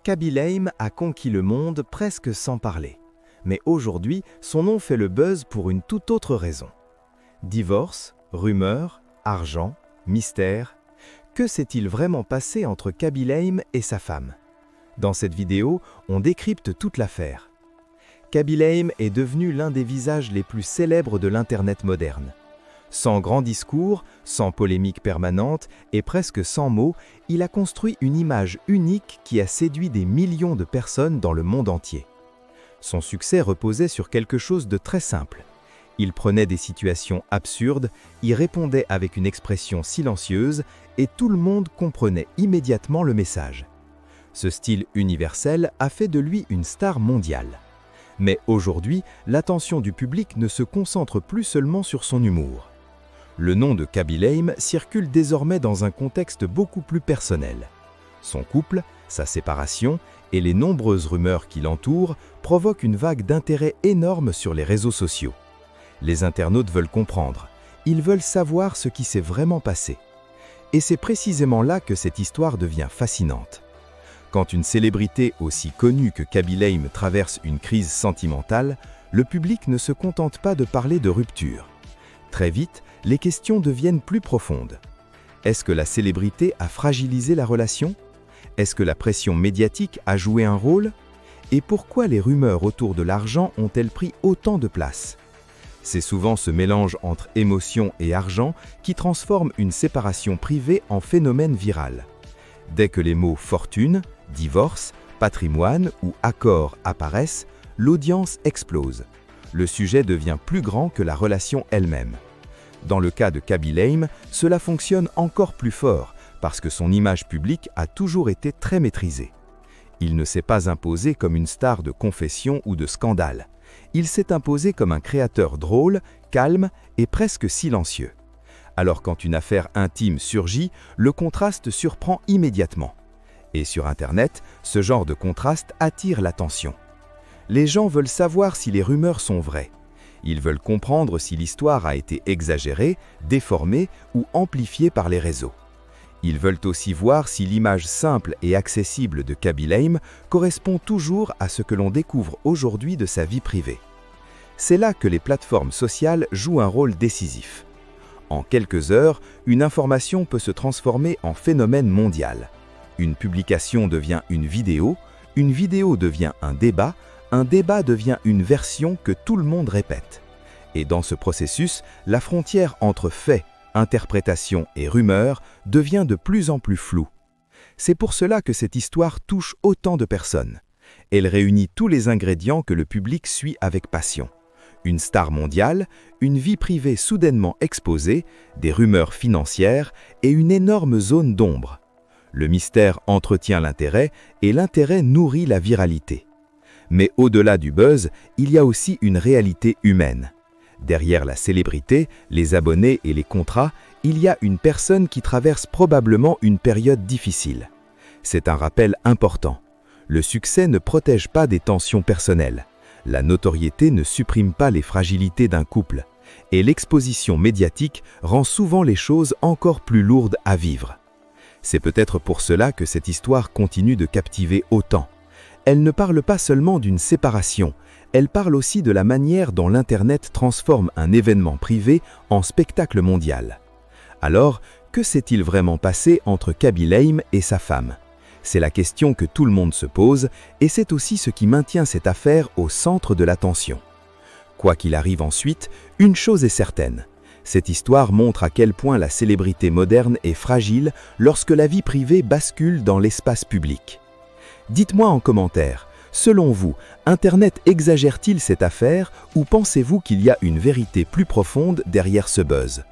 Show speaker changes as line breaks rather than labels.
Khaby Lame a conquis le monde presque sans parler. Mais aujourd'hui, son nom fait le buzz pour une toute autre raison. Divorce, rumeurs, argent, mystère. Que s'est-il vraiment passé entre Khaby Lame et sa femme? Dans cette vidéo, on décrypte toute l'affaire. Khaby Lame est devenu l'un des visages les plus célèbres de l'Internet moderne. Sans grand discours, sans polémique permanente et presque sans mots, il a construit une image unique qui a séduit des millions de personnes dans le monde entier. Son succès reposait sur quelque chose de très simple. Il prenait des situations absurdes, y répondait avec une expression silencieuse et tout le monde comprenait immédiatement le message. Ce style universel a fait de lui une star mondiale. Mais aujourd'hui, l'attention du public ne se concentre plus seulement sur son humour. Le nom de Khaby Lame circule désormais dans un contexte beaucoup plus personnel. Son couple, sa séparation et les nombreuses rumeurs qui l'entourent provoquent une vague d'intérêt énorme sur les réseaux sociaux. Les internautes veulent comprendre, ils veulent savoir ce qui s'est vraiment passé. Et c'est précisément là que cette histoire devient fascinante. Quand une célébrité aussi connue que Khaby Lame traverse une crise sentimentale, le public ne se contente pas de parler de rupture. Très vite, les questions deviennent plus profondes. Est-ce que la célébrité a fragilisé la relation? Est-ce que la pression médiatique a joué un rôle? Et pourquoi les rumeurs autour de l'argent ont-elles pris autant de place? C'est souvent ce mélange entre émotion et argent qui transforme une séparation privée en phénomène viral. Dès que les mots fortune, divorce, patrimoine ou accord apparaissent, l'audience explose. Le sujet devient plus grand que la relation elle-même. Dans le cas de Khaby Lame, cela fonctionne encore plus fort parce que son image publique a toujours été très maîtrisée. Il ne s'est pas imposé comme une star de confession ou de scandale. Il s'est imposé comme un créateur drôle, calme et presque silencieux. Alors quand une affaire intime surgit, le contraste surprend immédiatement. Et sur Internet, ce genre de contraste attire l'attention. Les gens veulent savoir si les rumeurs sont vraies. Ils veulent comprendre si l'histoire a été exagérée, déformée ou amplifiée par les réseaux. Ils veulent aussi voir si l'image simple et accessible de Khaby Lame correspond toujours à ce que l'on découvre aujourd'hui de sa vie privée. C'est là que les plateformes sociales jouent un rôle décisif. En quelques heures, une information peut se transformer en phénomène mondial. Une publication devient une vidéo devient un débat devient une version que tout le monde répète. Et dans ce processus, la frontière entre faits, interprétation et rumeurs devient de plus en plus floue. C'est pour cela que cette histoire touche autant de personnes. Elle réunit tous les ingrédients que le public suit avec passion. Une star mondiale, une vie privée soudainement exposée, des rumeurs financières et une énorme zone d'ombre. Le mystère entretient l'intérêt et l'intérêt nourrit la viralité. Mais au-delà du buzz, il y a aussi une réalité humaine. Derrière la célébrité, les abonnés et les contrats, il y a une personne qui traverse probablement une période difficile. C'est un rappel important. Le succès ne protège pas des tensions personnelles. La notoriété ne supprime pas les fragilités d'un couple. Et l'exposition médiatique rend souvent les choses encore plus lourdes à vivre. C'est peut-être pour cela que cette histoire continue de captiver autant. Elle ne parle pas seulement d'une séparation, elle parle aussi de la manière dont l'Internet transforme un événement privé en spectacle mondial. Alors, que s'est-il vraiment passé entre Khaby Lame et sa femme? C'est la question que tout le monde se pose et c'est aussi ce qui maintient cette affaire au centre de l'attention. Quoi qu'il arrive ensuite, une chose est certaine. Cette histoire montre à quel point la célébrité moderne est fragile lorsque la vie privée bascule dans l'espace public. Dites-moi en commentaire, selon vous, Internet exagère-t-il cette affaire ou pensez-vous qu'il y a une vérité plus profonde derrière ce buzz ?